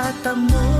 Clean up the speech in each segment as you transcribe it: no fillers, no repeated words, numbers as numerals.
matatamo.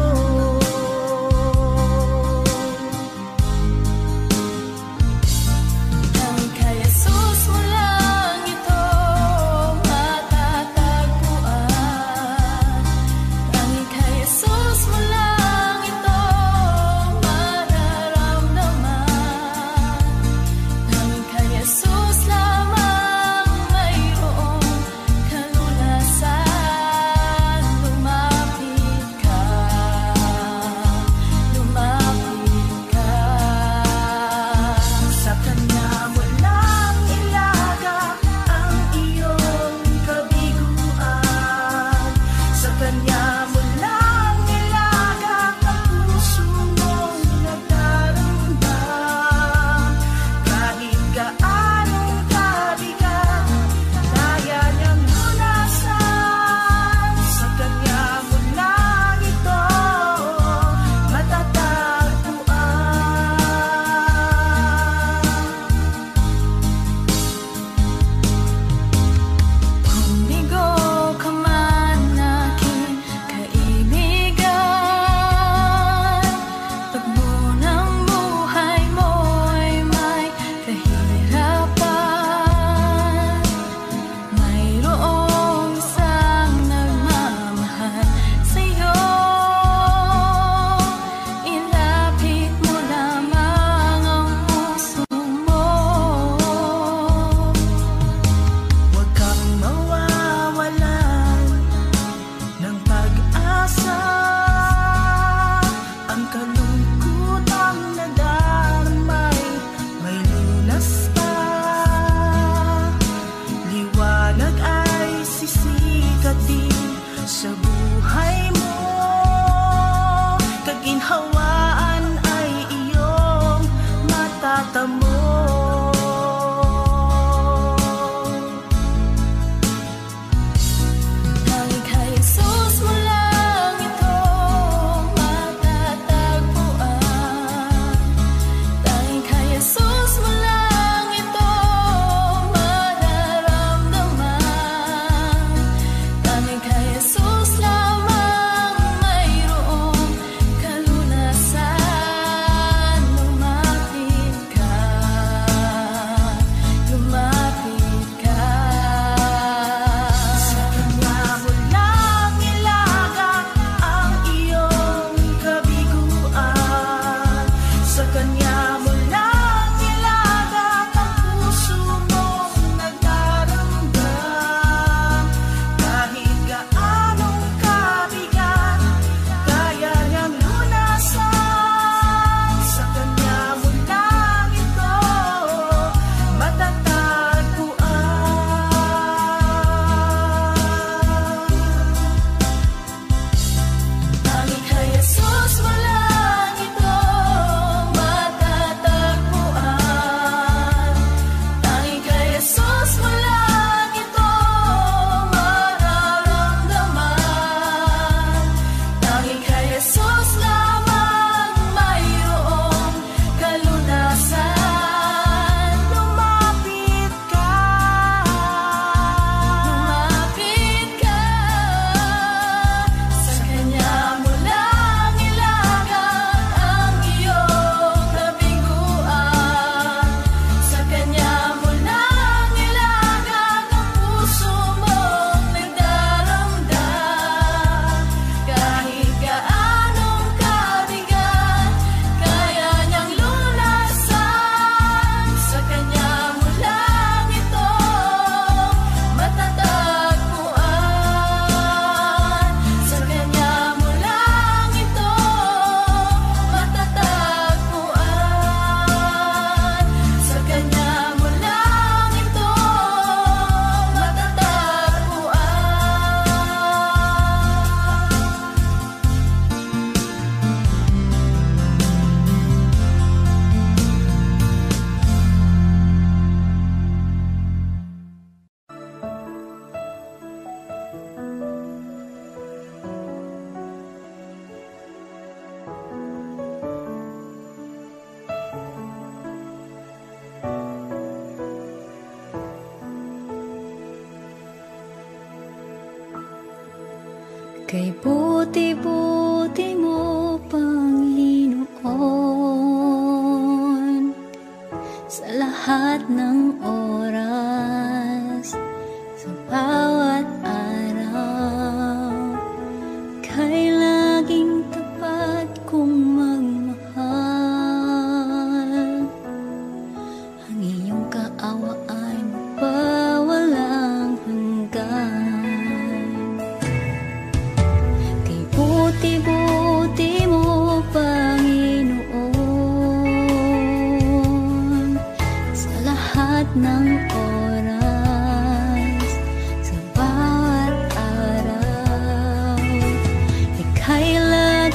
Kay buti-buti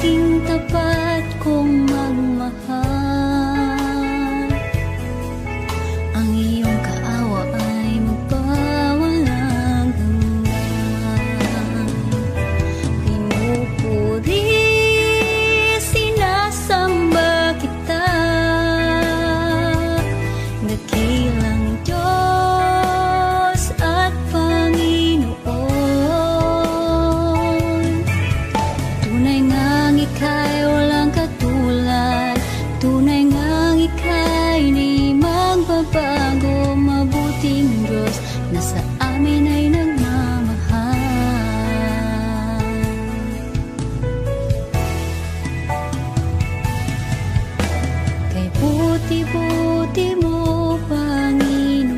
laging tapat kong magmahal. Ang iyong kaawa ay magpawalang hanggan. Pinupuri, sinasamba kita, dakilang Diyos at Panginoon. Tunay ngang ika'y walang katulad, tunay ngang ika'y di magbabago. Mabuting Diyos na sa amin ay nagmamahal. Kay buti-buti mo, Panginoon,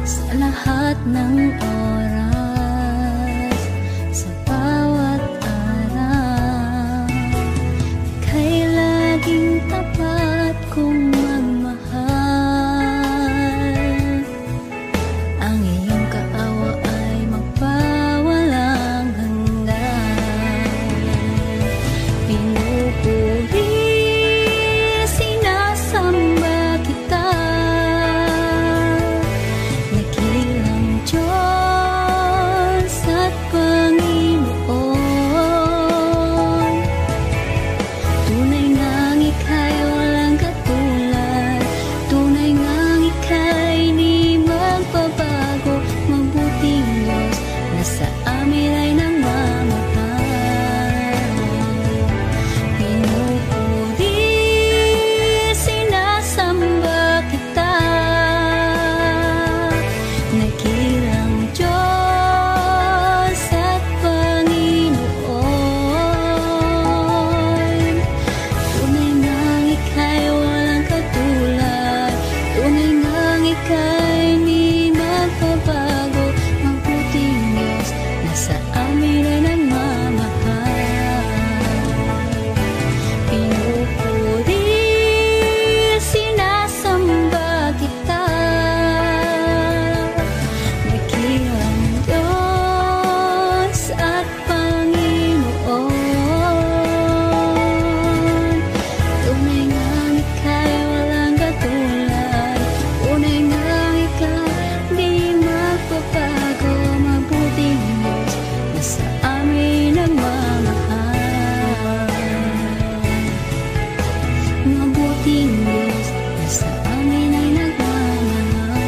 sa lahat ng oras, sa bawat araw, ika'y laging tapat kong magmahal. Ang iyong kaawa ay magpawalang hanggan. Pinupuri, sinasamba kita, dakilang Diyos at Panginoon. Tunay ngang ika'y walang katulad, tunay ngang ika'y di magbabago. Mabuting Diyos na sa amin ay nagmamahal. Pinupuri, sinasamba kita, dakilang Diyos at Panginoon. Tunay ngang ika'y walang katulad, tunay ngang ika'y di magbabago. Mabuting Diyos na sa amin ay nagmamahal. Pinupuri, sinasamba kita, dakilang Diyos at Panginoon. Tunay ngang ika'y walang katulad, tunay ngang ika'y di magbabago. Mabuting Diyos na sa amin nagmamahal. Mabuting Diyos na sa amin ay nagmamahal.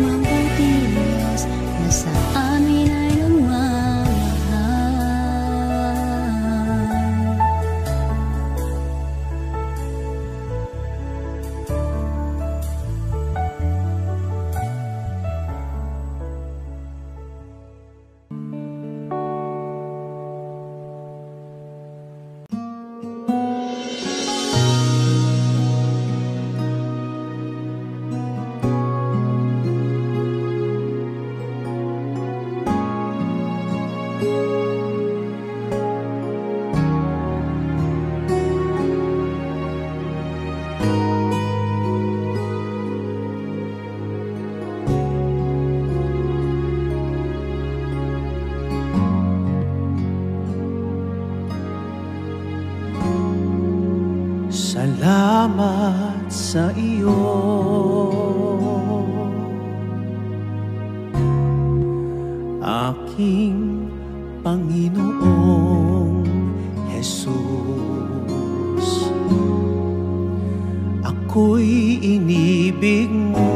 Mabuting Diyos na sa amin ay nagmamahal. Salamat sa iyo, aking Panginoong Jesus. Ako'y inibig mo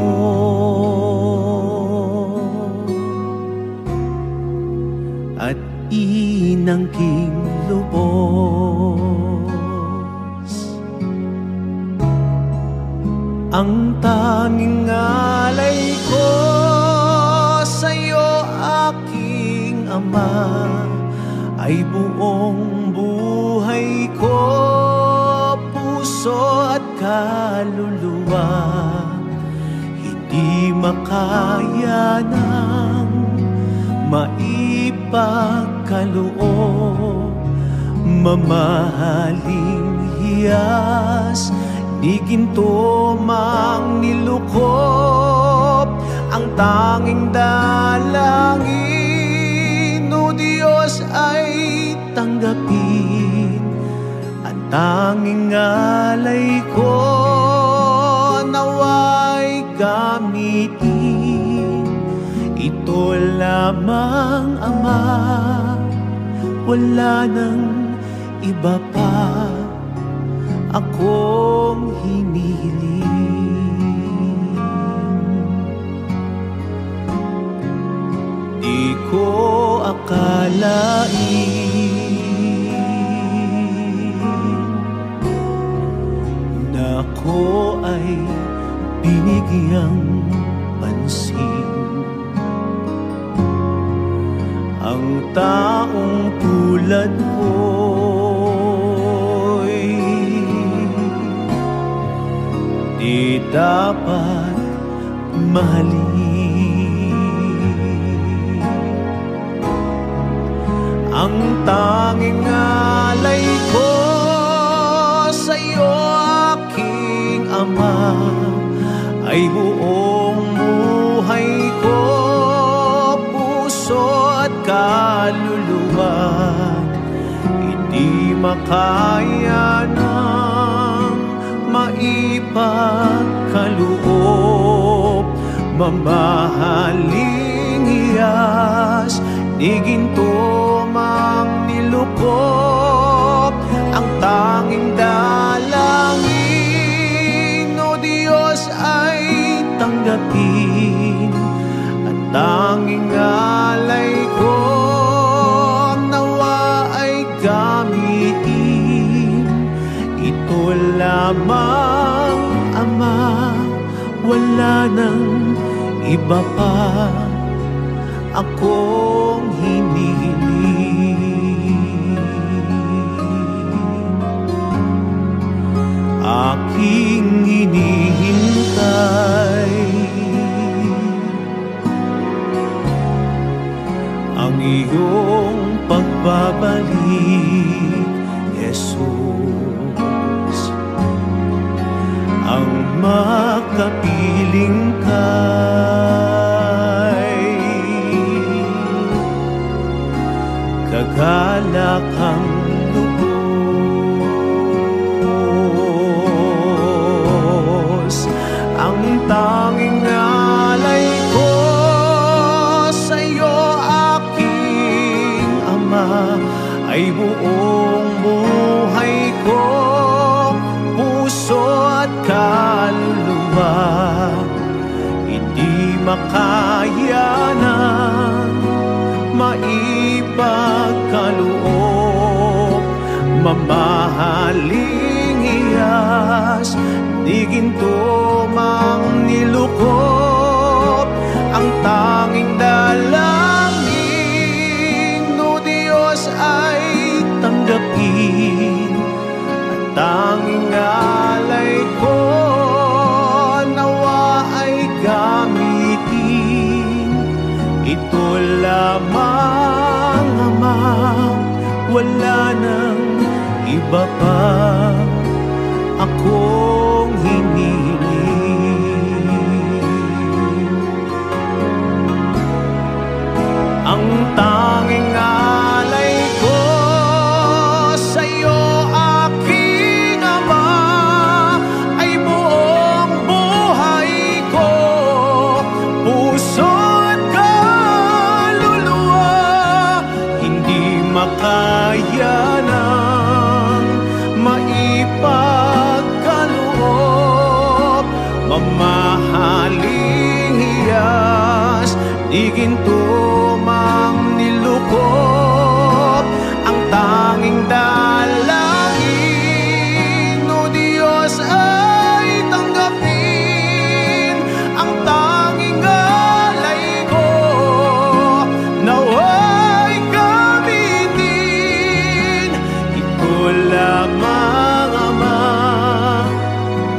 at inangking lubos. Ang tanging alay ko sa'yo, aking Ama, ay buong buhay ko, puso at kaluluwa. Hindi makaya ng maipagkaloob, mamahaling hiyas ni ginto mang nilukop. Ang tanging dalangin Diyos ay tanggapin ang tanging alay ko, nawa'y gamitin. Ito lamang, Ama, wala nang iba pa akong hinihiling. Di ko akalain na ako ay binigyang pansin. Ang taong tulad ko'y di dapat mahalin. Ang tanging alay ko sa'yo, aking Ama, ay buong buhay ko, puso at kaluluwa. Hindi makaya ng maipagkaloob, mamahaling hiyas, di ginto mang nilukop. Ang tanging dalangin, O Diyos, ay tanggapin ang tanging alay ko, nawa ay gamitin. Ito lamang, Ama, wala nang iba pa akong hinihiling. Aking hinihintay ang iyong pagbabalik, Jesus. Ang makapiling kay kagalakang lubos. Ang tanging alay ko sa'yo, aking Ama, ay buong buhay ko, puso at kaluluwa. Hindi makaya ng maipagkaloob, mamahaling hiyas, di ginto mang nilukop. Ang tanging dalangin, O Diyos, ay tanggapin ang tanging alay ko, nawa ay gamitin. Ito lamang, Ama, wala nang iba pa akong hinihiling. Ang tanging alay ko sa'yo, aking Ama, ay buong buhay ko, puso at kaluluwa. Hindi makaya ng maipagkaloob, mamahaling hiyas, di ginto mang nilukop. Ang tanging dalangin, O Diyos, ay tanggapin ang tanging alay ko, nawa'y gamitin. Ito lamang, Ama,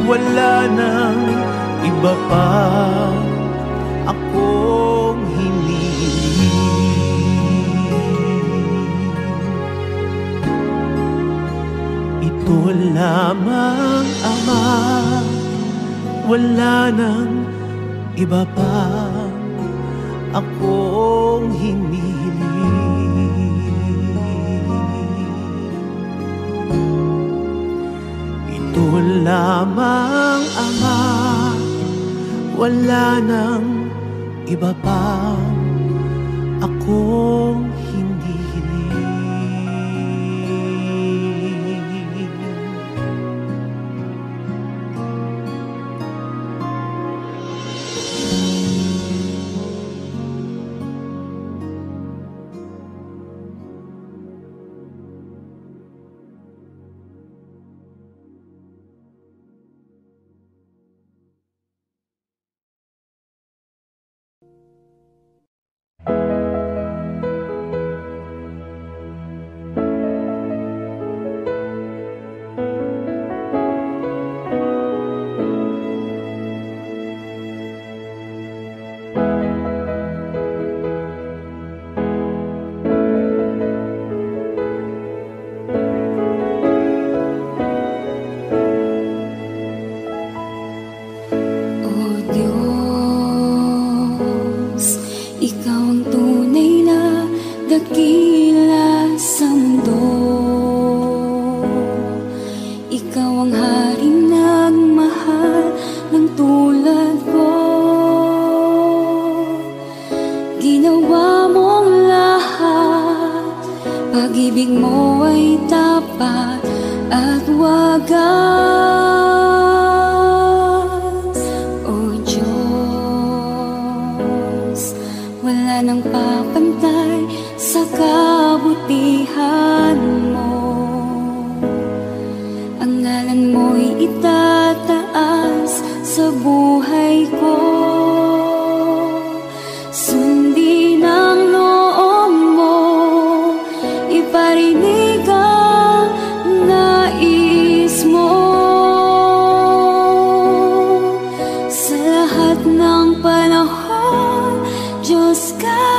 wala nang iba pa akong hinihiling. Ito lamang, Ama, wala nang iba pa akong hinihiling. wala nang iba pa akong hindi hiling. Pag-ibig mo ay tapat at wagas. O Diyos, wala nang papantay sa kabutihan mo. Ang ngalan mo'y itataas sa buhay ko. Sundin ang loob mo, iparinig ang nais mo. Sa lahat ng panahon, Diyos ka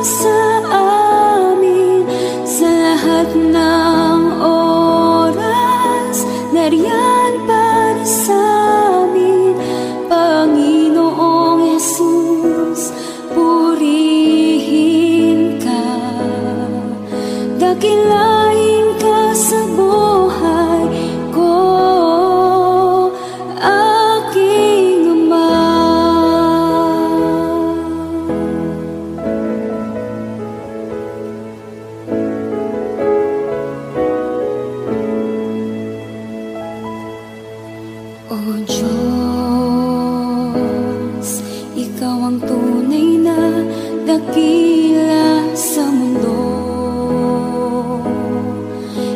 sa amin. Sa lahat ng oras, nariyan para sa amin. Panginoong Jesus, purihin ka. Dakilain ka sa buhay ko, aking Ama. O Diyos, Ikaw ang tunay na dakila sa mundo.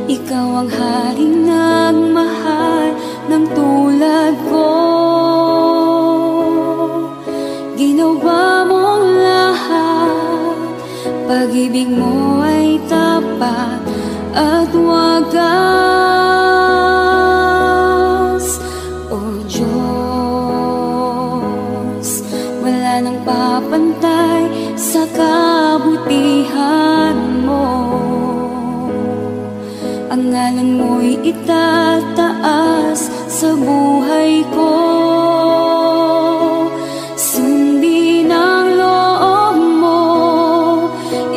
Ikaw ang haring nagmahal ng tulad ko. Ginawa mong lahat, pag-ibig mo ay tapat at wagas. O Diyos, wala nang papantay sa kabutihan mo. Ang ngalan mo'y itataas sa buhay ko. Sundin ang loob mo,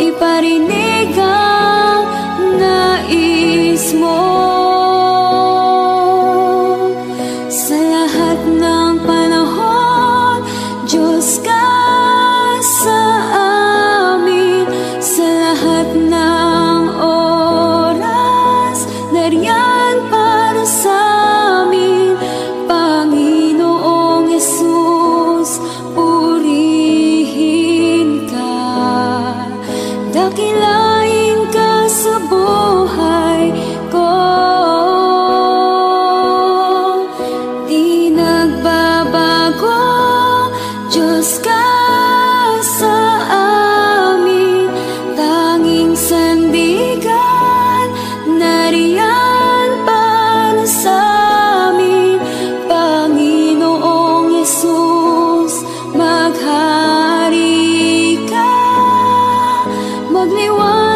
iparinig ang nais mo. Sa lahat ng panahon, Diyos ka sa amin. Sa lahat ng oras, nariyan para sa amin. Panginoong Jesus, purihin ka. Dakilain ka sa buhay ko. Di nagbabago, Diyos ka sa amin. Tanging sandigan, nariyan para sa amin. Panginoong Jesus, maghari ka, magliwanag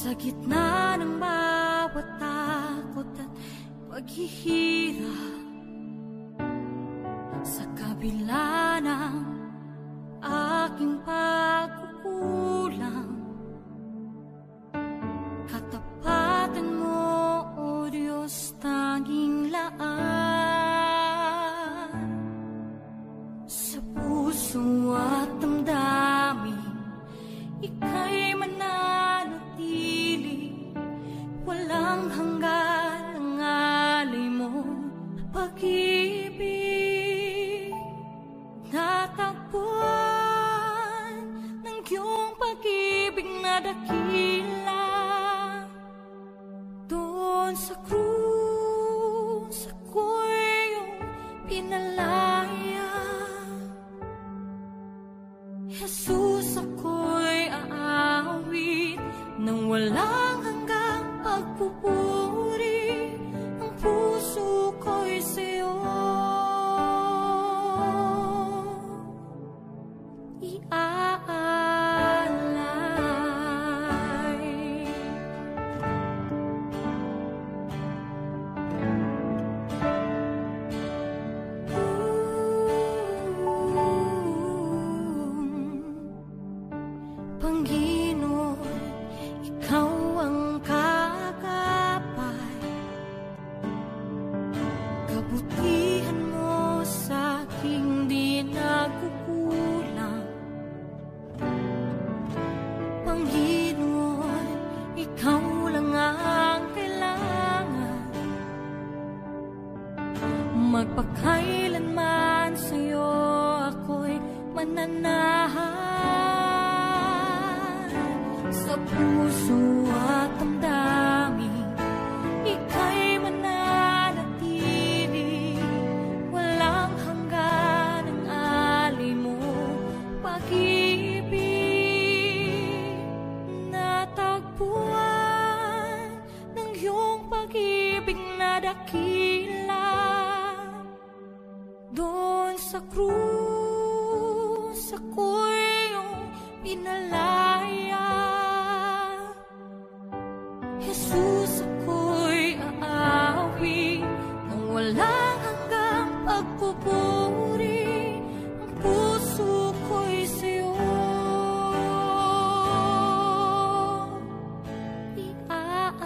Sa gitna ng bawat takot at paghihirap, sa kabila ng aking pagkukulang, katapatan mo, O Diyos, tanging laan. Sa puso at damdamin, ika'y mananatili, walang hanggan ang alay mo, pag-ibig. Natagpuan ng iyong pag-ibig na dakila, doon sa krus ako'y iyong pinalaya. Jesus, ako'y aawit nang walang hanggang pagpupuri, ang puso ko'y sa'yo iaalay. Panginoon, ikaw ang kagapay, kabutihan mo sa aking di nagkukulang. Panginoon, ikaw lang ang kailangan, magpakailanman sa'yo ako'y mananahan. Sa puso at damdamin, ika'y mananatili, walang hanggan ang alay mo, pag-ibig. Natagpuan ng iyong pag-ibig na dakila, doon sa krus ako'y iyong pinalaya. Jesus, ako'y aawi nang walang hanggang pagpupuri, ang puso ko'y sa'yo iaalay.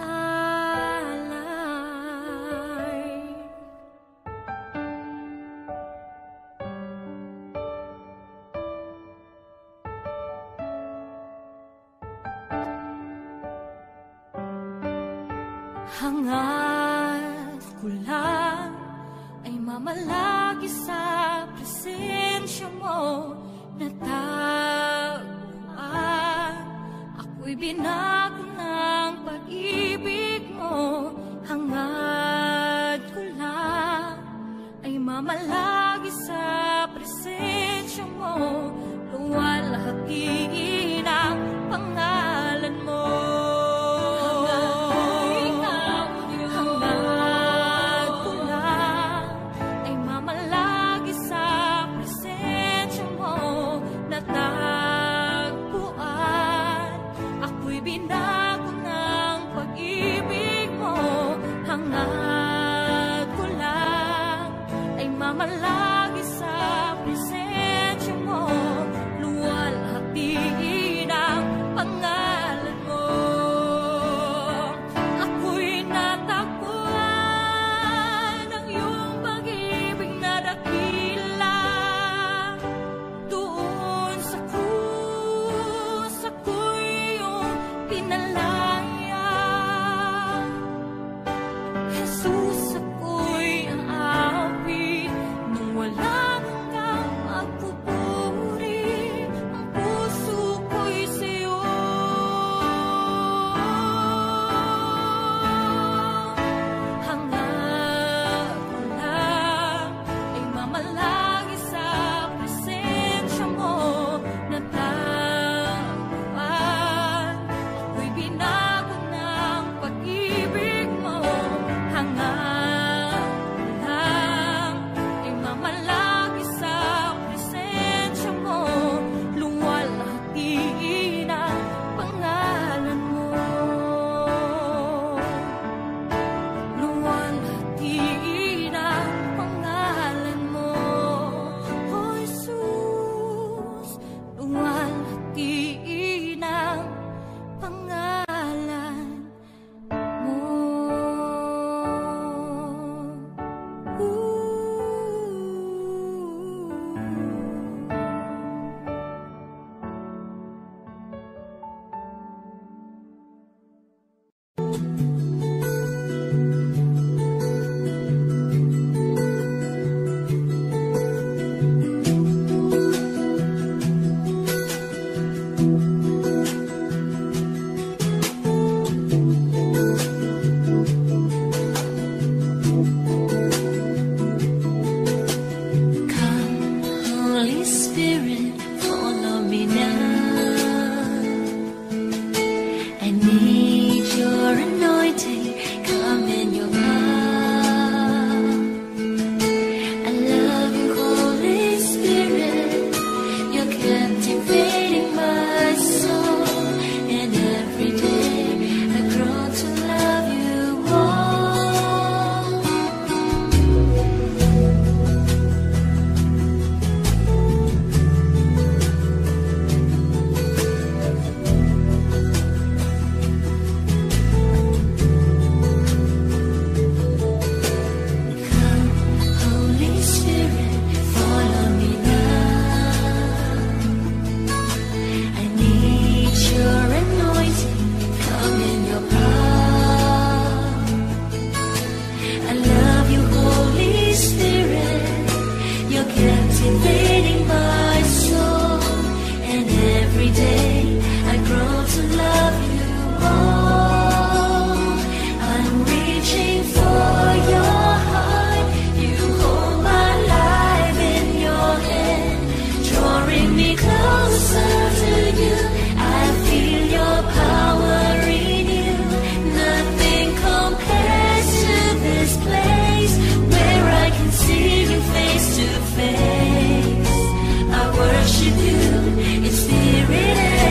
Hangad ko lang ay mamalagi sa presensya mo, natagpuan ako'y binago ng pag-ibig mo. Hangad ko lang ay mamalagi sa presensya mo, luwalhati ng pangalan mo. Binago ng pag-ibig mo, hangad ko lang ay mamalagi sa presensya mo. every day I grow to love you more. I'm reaching for your heart. You hold my life in your hand, drawing me closer to you. I feel your power in you. Nothing compares to this place where I can see you face to face. I worship you in spirit and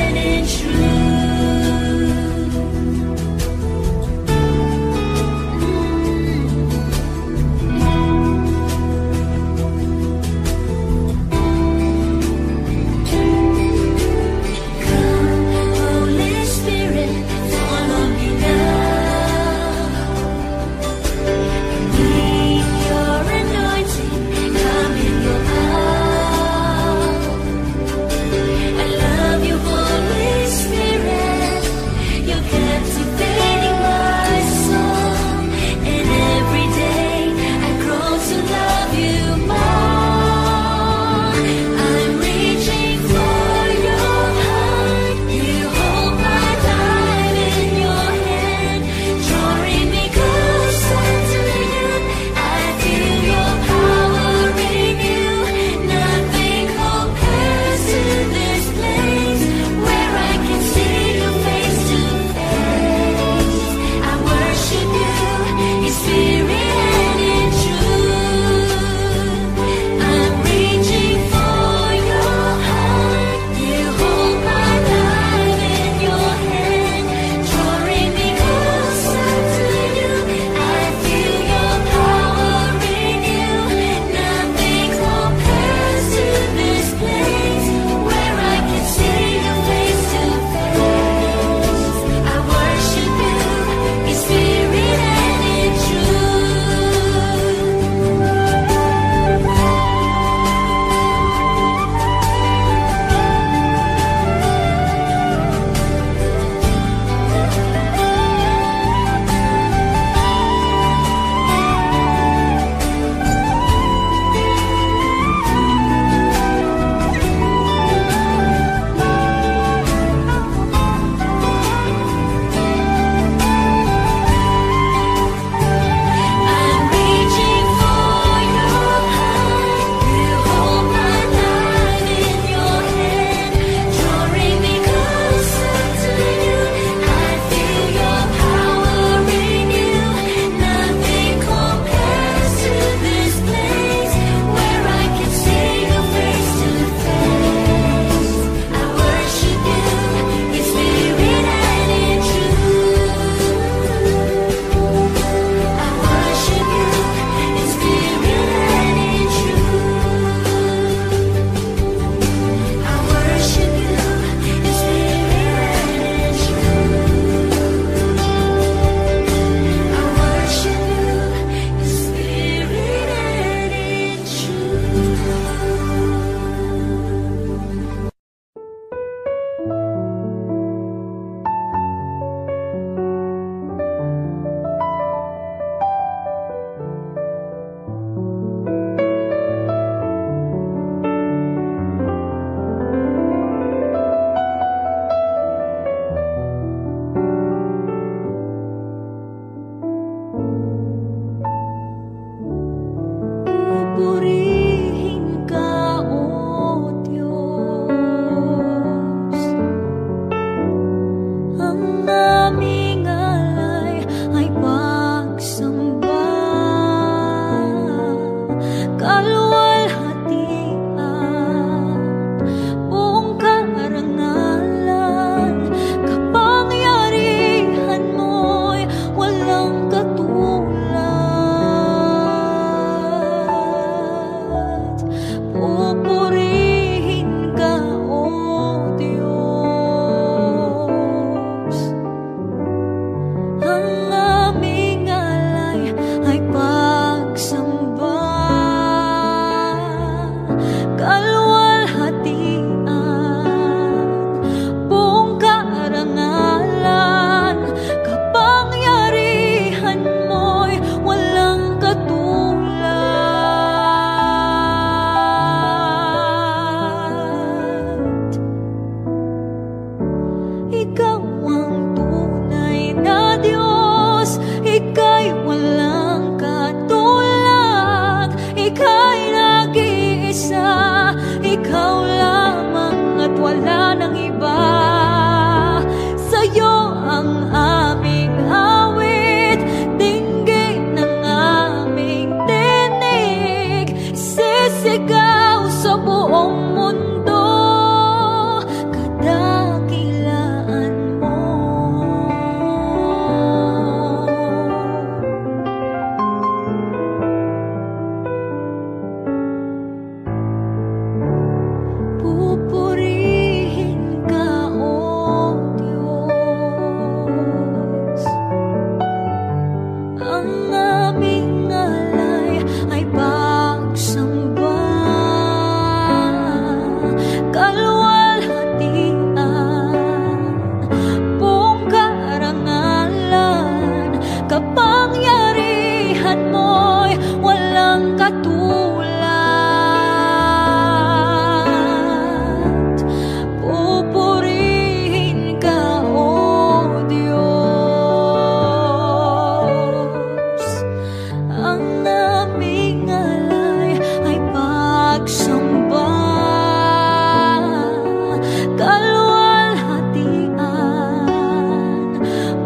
kaluwalhatian,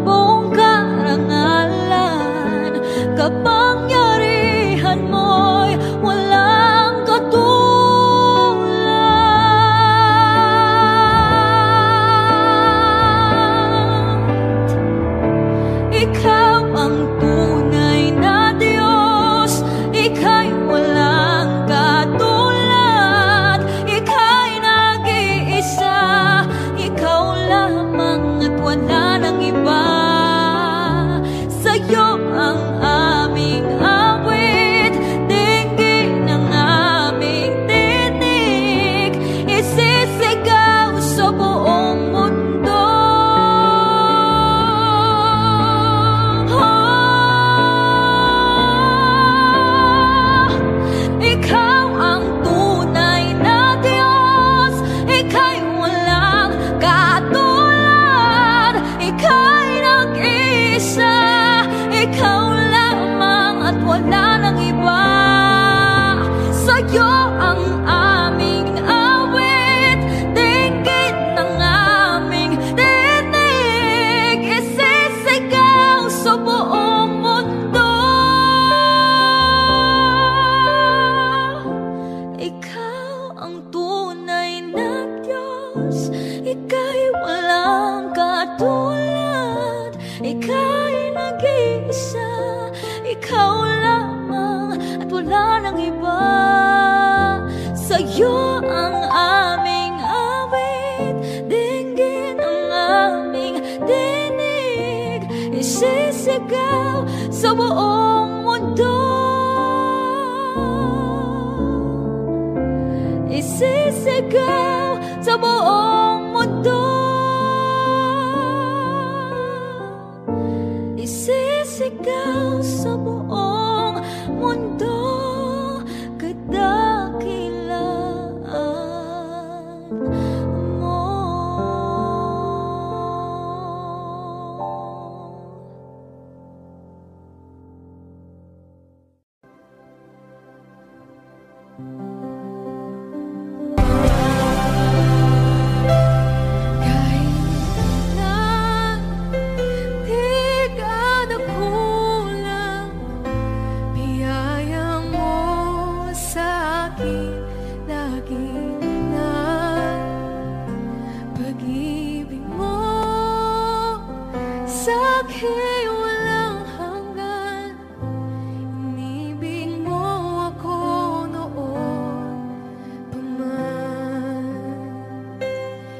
buong karangalan, kapangyarihan mo'y walang katulad. Ikaw ang tunay na Diyos, ika'y walang katulad, ika'y nag-iisa, ikaw lamang at wala nang iba. Sa'yo ang aming awit, dinggin ang aming tinig, isisigaw sa buong mundo. Ikaw ang tunay na Diyos, ika'y walang katulad, ika'y nag-iisa, ikaw lamang at wala nang iba. Sa'yo ang aming awit, dinggin ang aming tinig, isisigaw sa buong mundo. Ikaw ang tunay na Diyos, ika'y walang katulad, ika'y nag-iisa, ikaw lamang at wala nang iba. Sa'yo ang aming awit, dinggin ang aming tinig, isisigaw sa buong mundo. Isisigaw sa buong mundo. Isisigaw sa buong mundo, kadakilaan mo. Kahit na di ka nagkulang, biyaya mo sa akin lagi na. Pag-ibig mo sa akin walang hanggan, inibig mo ako noon pa man.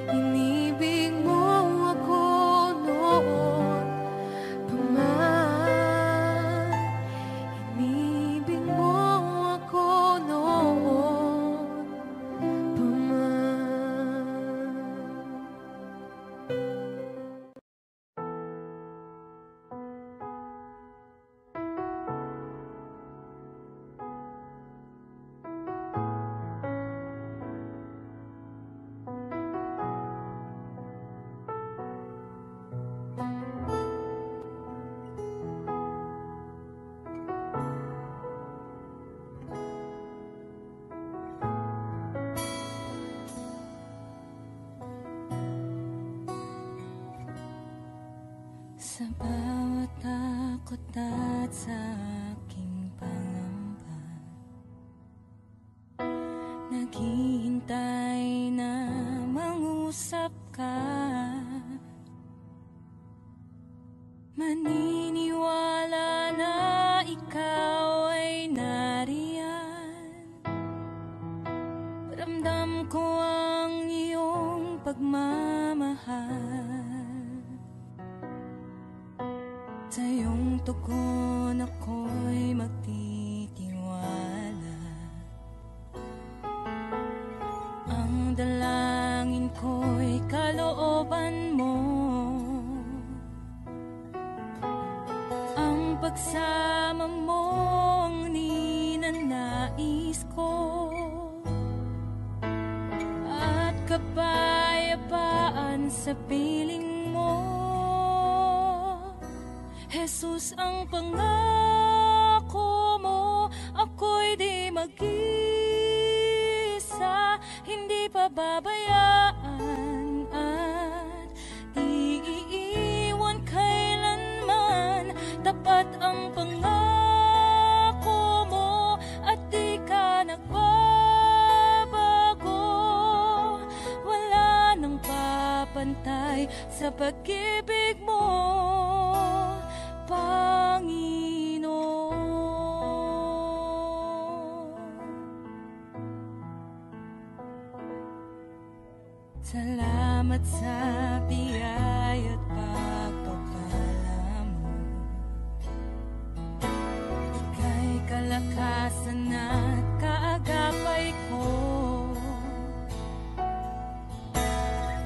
Inibig mo ako noon pa man. Inibig mo ako noon pa man. Sa bawat takot at sa aking pangamba, naghihintay na mangusap ka. Maniniwala na ikaw ay nariyan. Ramdam ko ang iyong pagmamahal. Sa iyong tugon ako'y magtitiwala. Ang dalangin ko'y kalooban mo. Ang pagsama mo ang ninanais ko. At kapayapaan sa piling mo. Jesus, ang pangako mo, ako'y di mag-isa, hindi pababayaan mapapantay sa pag-ibig mo, Panginoon. Salamat sa biyaya at pagpapala mo. Ika'y kalakasan at kaagapay ko.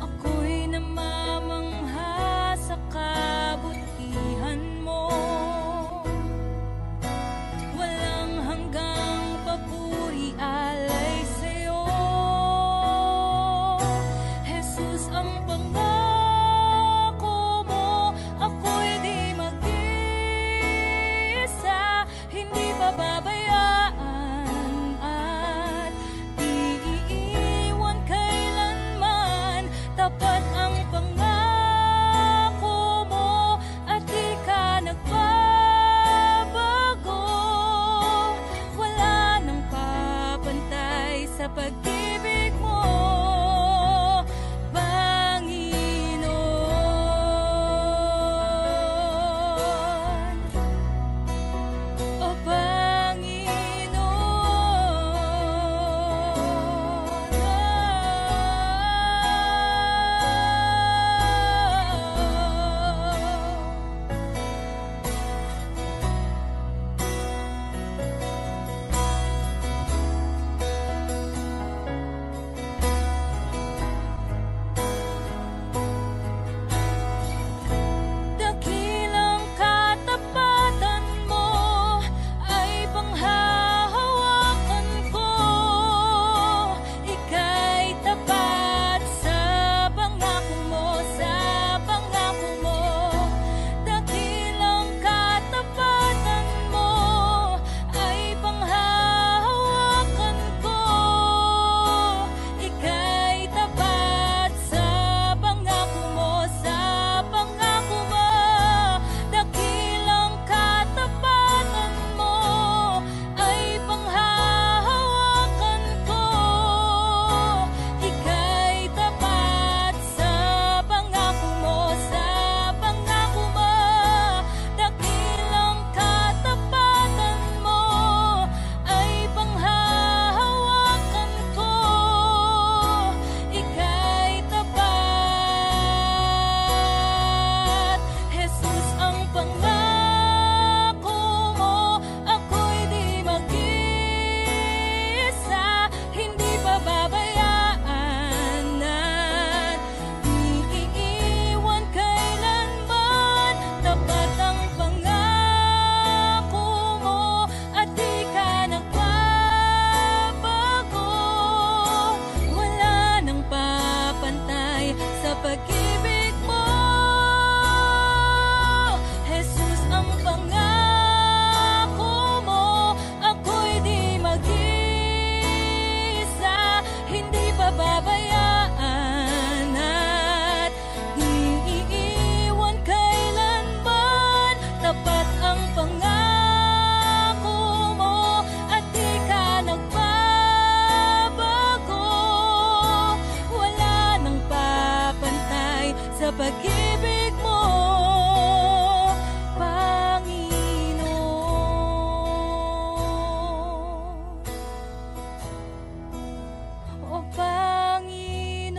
Ako'y namamangha sa kabutihan mo. Walang hanggang papuri alay sa'yo. Jesus, ang pangako mo, ako'y di mag-isa, hindi pababayaan at di iiwan kailanman. Tapat ang pangako mo at di ka nagbabago. Wala nang papantay sa pag-ibig mo, Panginoon. O dakilang katapatan mo ay panghahawakan ko. Ika'y tapat sa pangako mo, sa pangako mo. Dakilang katapatan mo ay panghahawakan ko. Ika'y tapat sa pangako mo, sa pangako mo. Dakilang katapatan mo ay panghahawakan ko. Ika'y tapat sa pangako mo, sa pangako mo. Dakilang katapatan mo ay panghahawakan ko. Ika'y tapat. Jesus, ang pangako mo, ako'y di mag-isa, hindi pababayaan at di iiwan kailanman. Tapat ang pangako mo at di ka nagbabago. Wala nang papantay sa pag-ibig mo, Jesus, ang pangako mo, ako'y di mag-isa, hindi pababayaan at di iiwan kailanman. Tapat ang pangako mo at di ka nagbabago. Wala nang papantay sa pag-ibig mo, Panginoon. O Panginoon.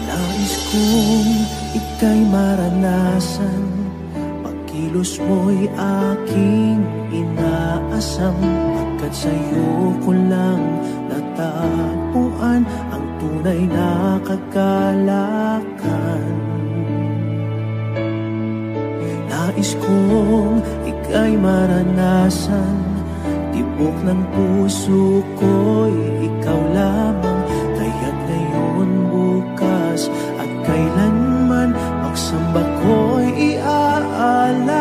Nais kong ika'y maranasan, pagkilos mo'y aking inaasam. Pagkat sa'yo ko lang natagpuan ang tunay na kagalakan. Nais kong ika'y maranasan, tibok ng puso ko'y ikaw lamang. Kaya't ngayon, bukas at kailanman, pagsamba ko'y iaalay.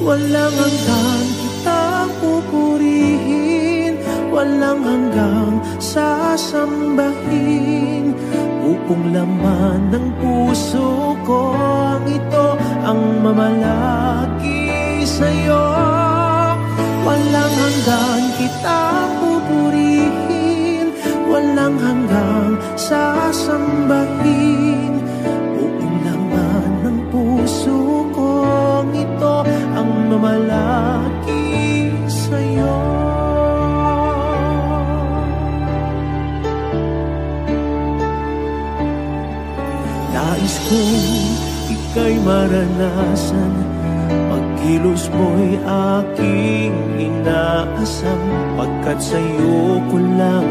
Walang hanggan kitang pupurihin, walang hanggang sasambahin. Buong laman ng puso ko ang ito ang mamalaki sa'yo. Walang hanggan kitang pupurihin, walang hanggang sasambahin. Buong laman ng puso ko ang ito ang mamalaki sa'yo. Nais kong ika'y maranasan, pagkilos mo'y aking inaasam. Pagkat sa'yo ko lang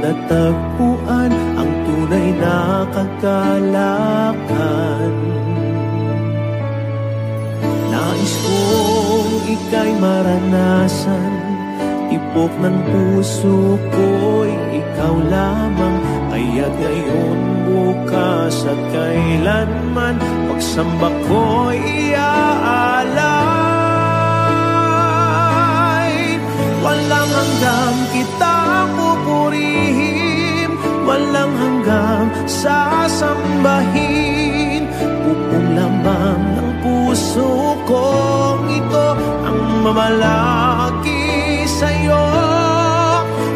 natagpuan ang tunay na kagalakan. Nais kong ika'y maranasan, tibok ng puso ko'y ikaw lamang. Kaya't ngayon, bukas at kailanman, pagsamba ko'y iaalay. Walang hanggang kitang pupurihin, walang hanggang sasambahin. Buong laman ng puso kong ito ang mamalaki sa'yo.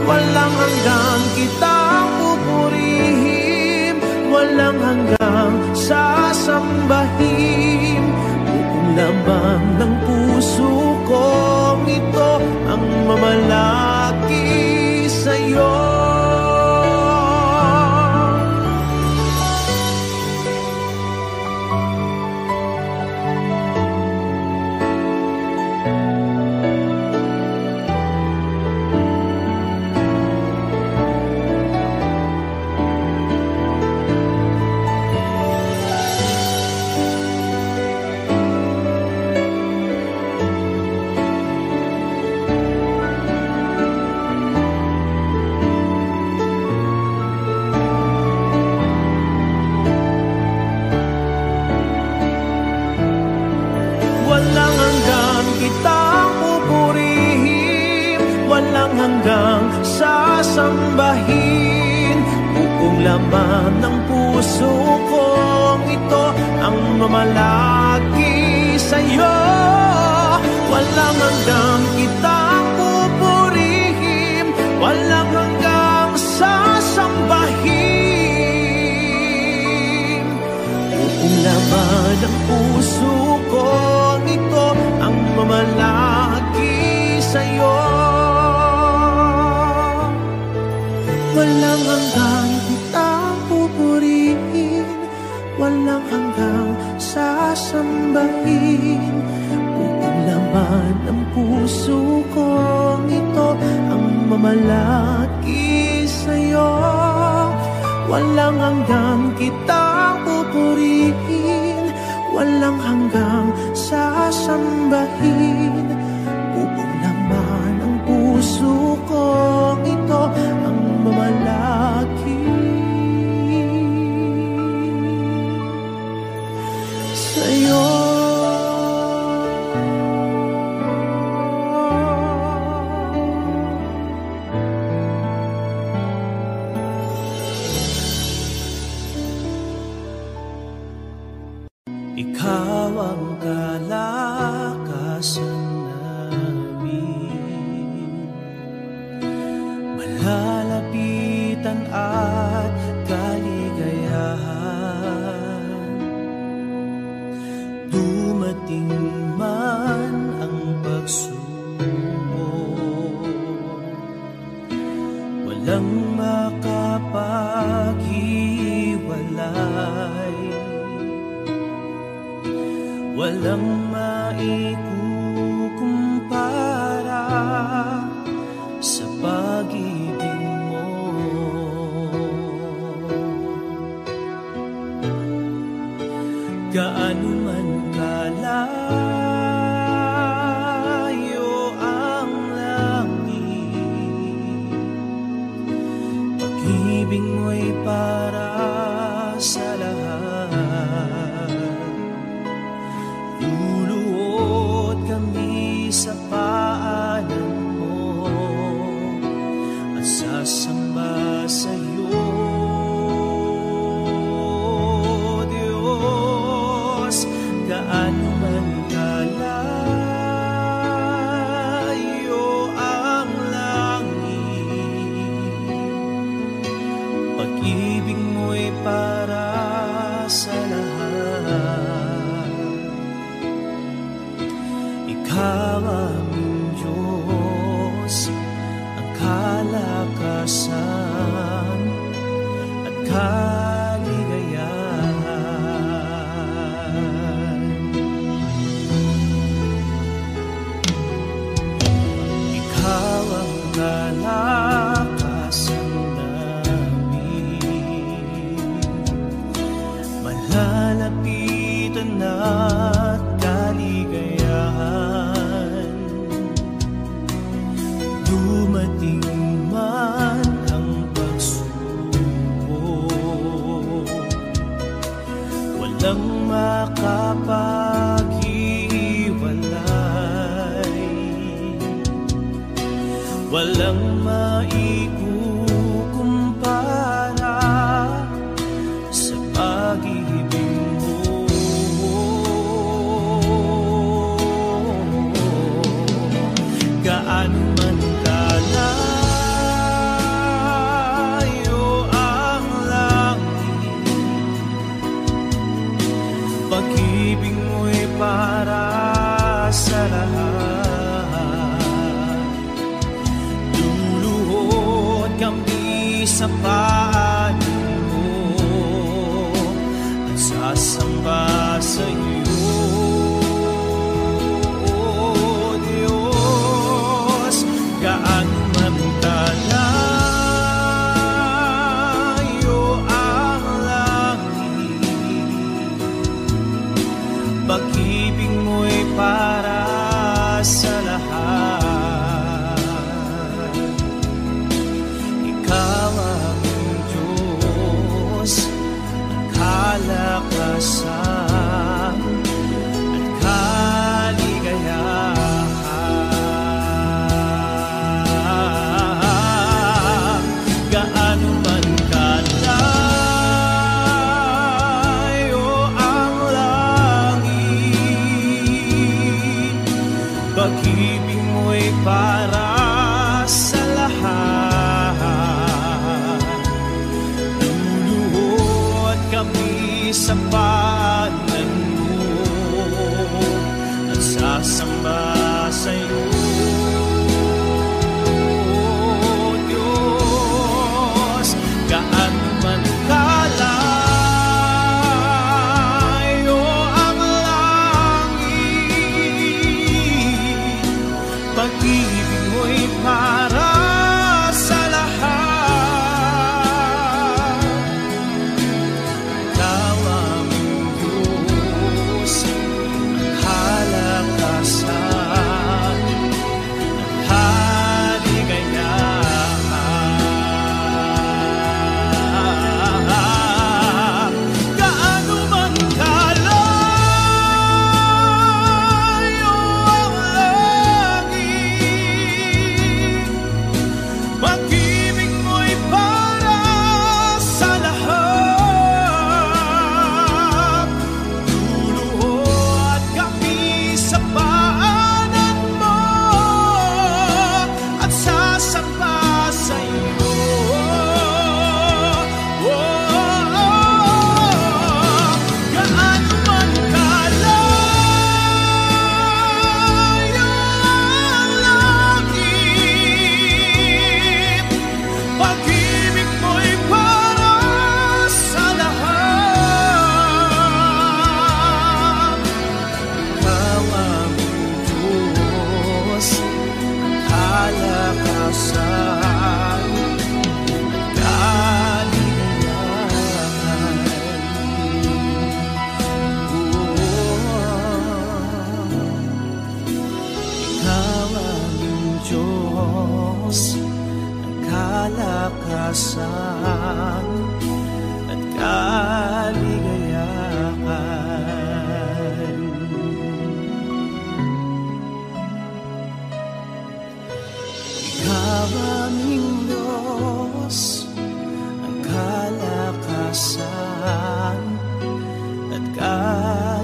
Walang hanggang kitang pupurihin, walang hanggang sasambahin. Buong laman ng puso kong ito ang mamalaki sa'yo. Walang hanggang kitang pupurihin, walang hanggang sasambahin. Buong laman ng puso kong ito ang mamalaki sa'yo. Walang hanggang kitang pupurihin, walang hanggang sasambahin. Buong laman ng puso ko ito ang mamalaki sa'yo. Walang hanggang kitang pupurihin, walang hanggang sasambahin. Buong laman ng puso kong ito ang mamalaki sa'yo. Walang hanggang kitang pupurihin, walang hanggang sasambahin. Buong laman ng puso kong ito ang mamalaki sa'yo. Ikaw ang kalakasan kaligayahan. Ikaw ang kalakasan namin, malalapitan at kaligayahan. Dumating man ang pagsubok, walang makapaghiwalay, walang maikukumpara sa pag-ibig mo. Gaano man kalayo ang langit, pag-ibig mo'y para sa lahat. Luluhod kami sa paanan mo at sasamba sa iyo. Gaano man kalayo ang langit, pag-ibig mo'y para sa lahat. Ikaw ang Diyos, ang kalakasan at kaligayahan. Gaano man kalayo ang langit, pag-ibig mo'y para sa lahat. Luluhod kami sa paanan mo at sasamba sa iyo. Gaano man kalayo ang langit, pag-ibig mo'y para sa lahat. Ikaw ang Diyos, ang kalakasan at kaligayahan. Gaano man kalayo ang langit, pag-ibig mo'y para sa lahat. Luluhod kami sa paanan mo at sasamba sa iyo. Gaano man kalayo ang langit, pag-ibig mo'y para sa lahat. Ikaw ang Diyos, ang kalakasan at kaligayahan. Ikaw ang Diyos, ang kalakasan at kaligayahan. Ikaw ang Diyos, ang kalakasan at kaligayahan.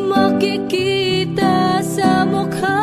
Makikita sa mukha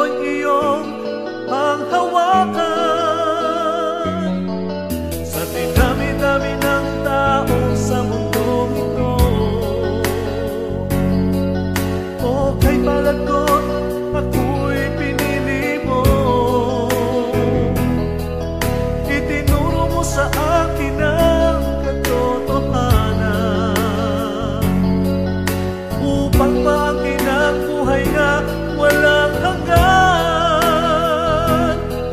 ko'y iyong panghawakan. Sa dinami-dami ng tao sa mundong ito, o kay palagot ako'y pinili mo. Itinuro mo sa akin ang katotohanan, upang maangkin ang buhay na walang hanggan.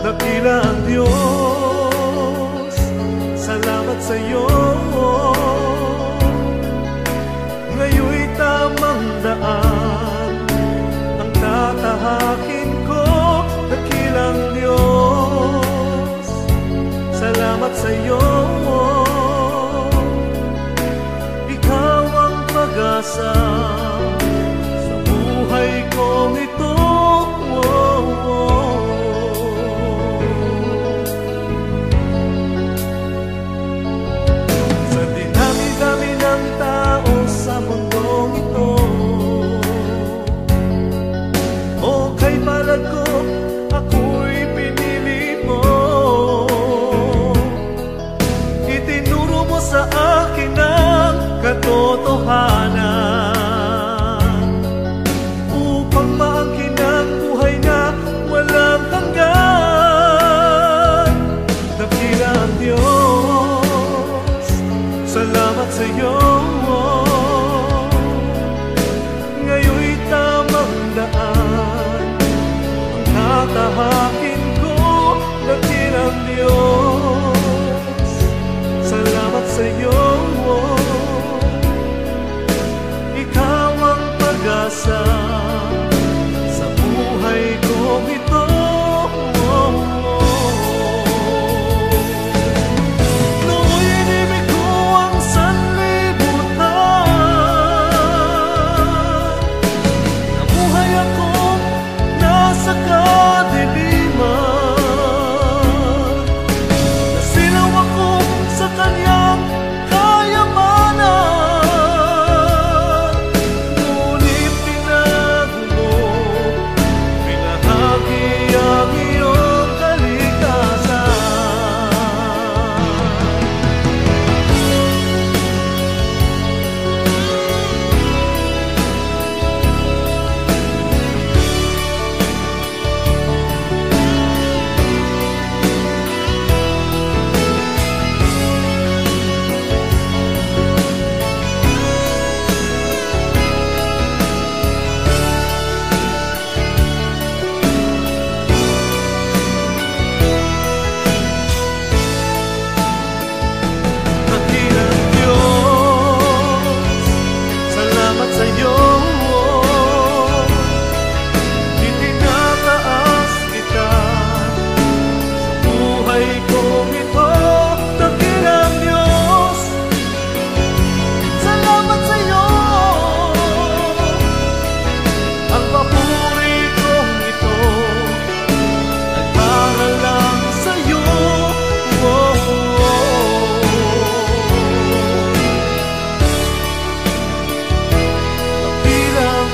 Dakila ang Diyos, salamat sa iyo. Ngayon'y tamang daan ang tatahakin ko. Dakilang Diyos, salamat sa iyo. Ikaw ang pag-asa sa buhay kong ito. Sa dinami-dami ng tao sa mundong ito, o kay palad ko ako'y pinili mo. Itinuro mo sa akin ang katotohanan, upang maangkin ang buhay na walang hanggan. Dakila ang Diyos, salamat sa iyo. Ngayon'y tamang daan ang tatahakin ko. Dakila ang Diyos, salamat sa iyo. Ikaw ang pag-asa sa buhay kong ito. Nooy inibig ko ang sanlibutan, nabuhay akong nasa kadiliman, nasilaw ako sa kanyang kayamanan. Ngunit tinago mo, pinahagi ang iyong kalikasan. Dakilang Diyos, salamat sa iyo. Itinataas kita sa buhay kong ito. Dakilang Diyos, salamat sa iyo. Ang papuri kong ito ay para lang sa iyo. Dakilang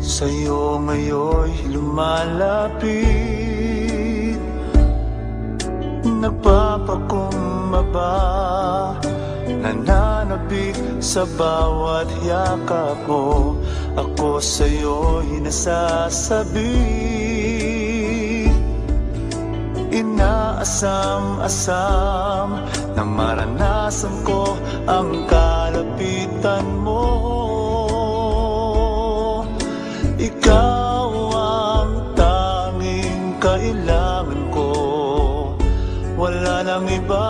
Sa'yo ngayon'y lumalapit, nagpapakumbaba, nananabik sa bawat yakap mo. Ako sa'yo'y nasasabi, inaasam-asam na maranasan ko ang kalapitan mo. Ikaw ang tanging kailangan ko, wala nang iba.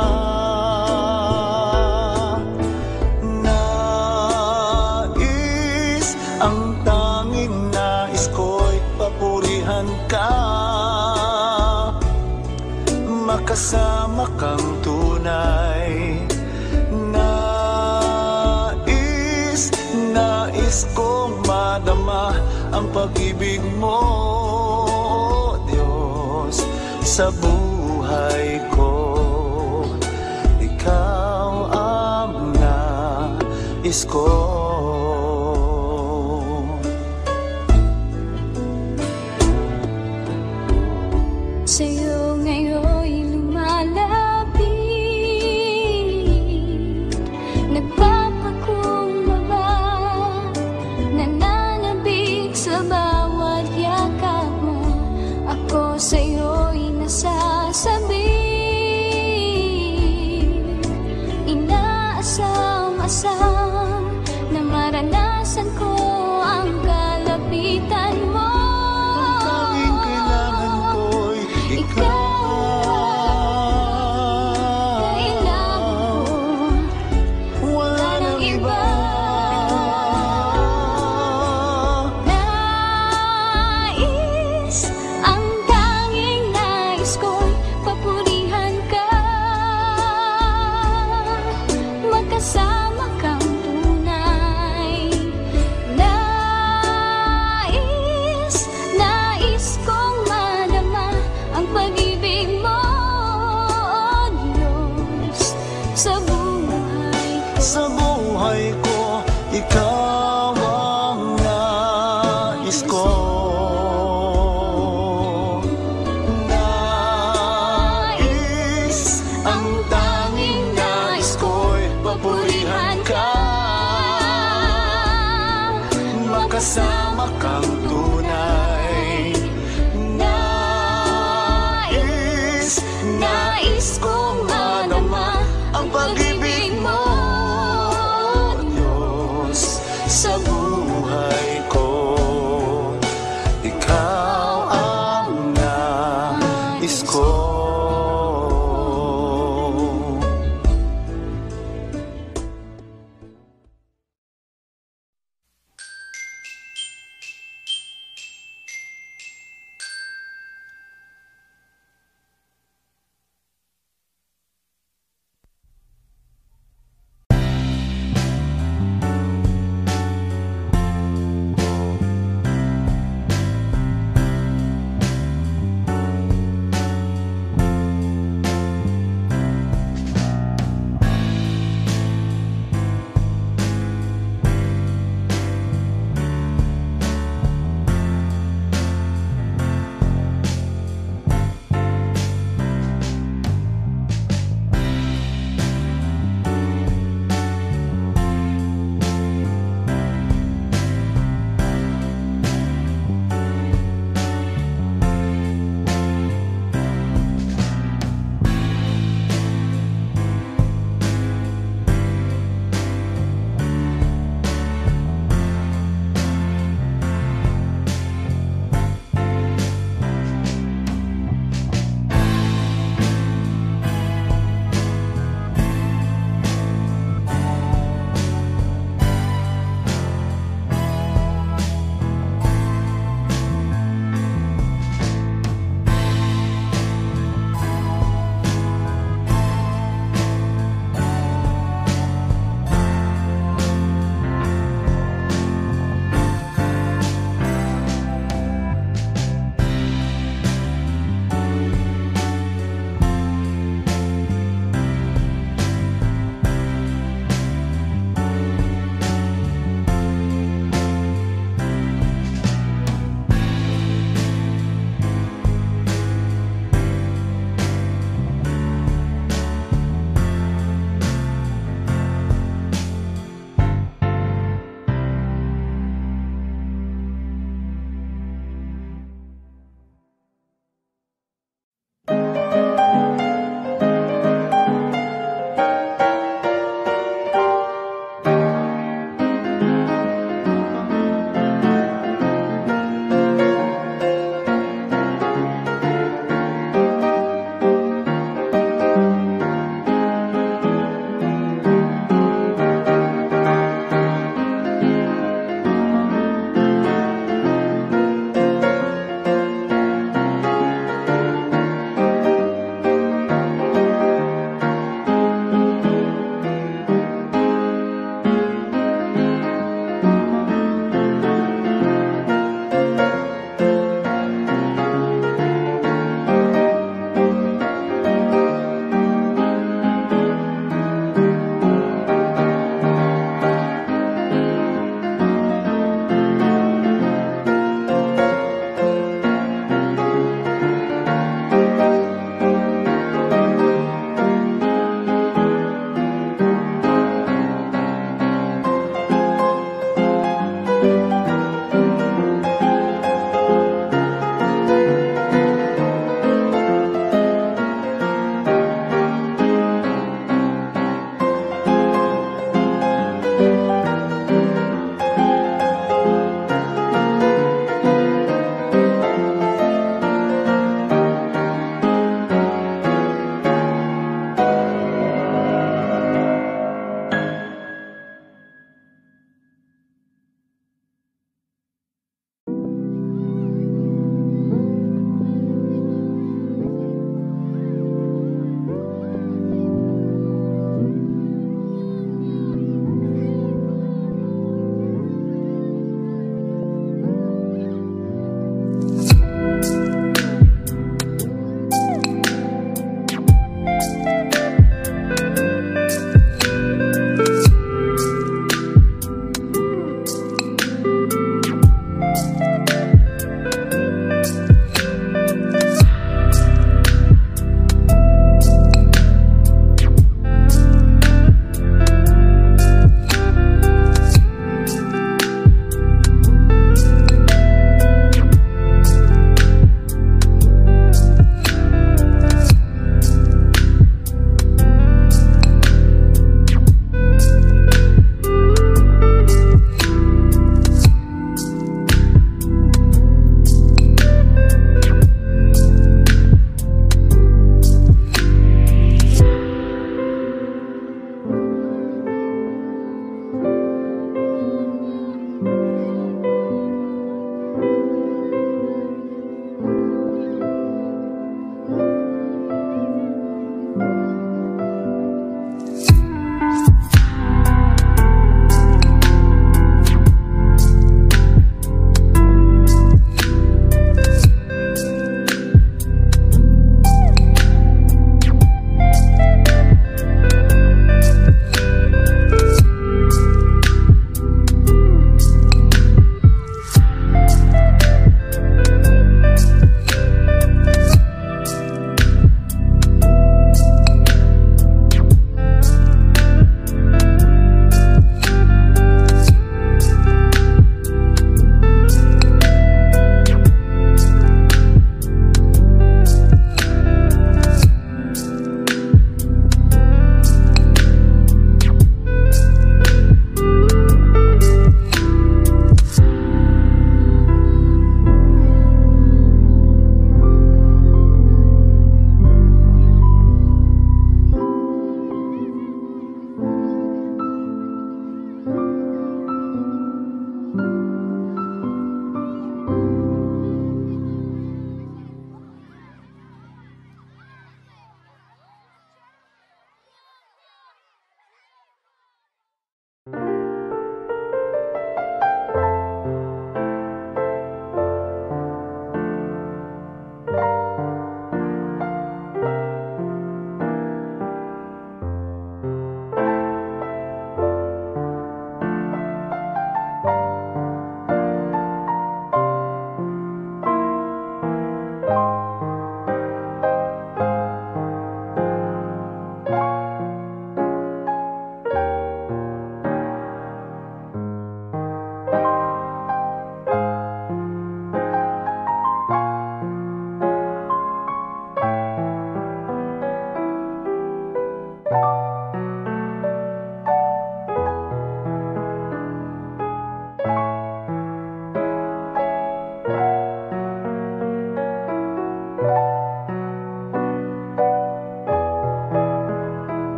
nais ko'y papurihan ka, makasama kang tunay. Nais kong madama ang pag-ibig mo, Diyos, sa buhay ko. Ikaw ang nais ko. Sa'yo ngayon'y lumalapit, nagpapakumbaba, nananabik sa bawat yakap mo. Ako sa'yo'y nasasabik, inaasam-asam na maranasan ko ang kalapitan mo. Kasama kang tunay. Nais kong madama ang pag-ibig mo, Diyos, sa buhay ko. Sa buhay ko, ikaw ang nais ko. Nais, ang tanging nais ko'y papurihan ka, makasama kang tunay. Nais kong madama ang pag-ibig mo, Diyos, sa buhay ko. Ikaw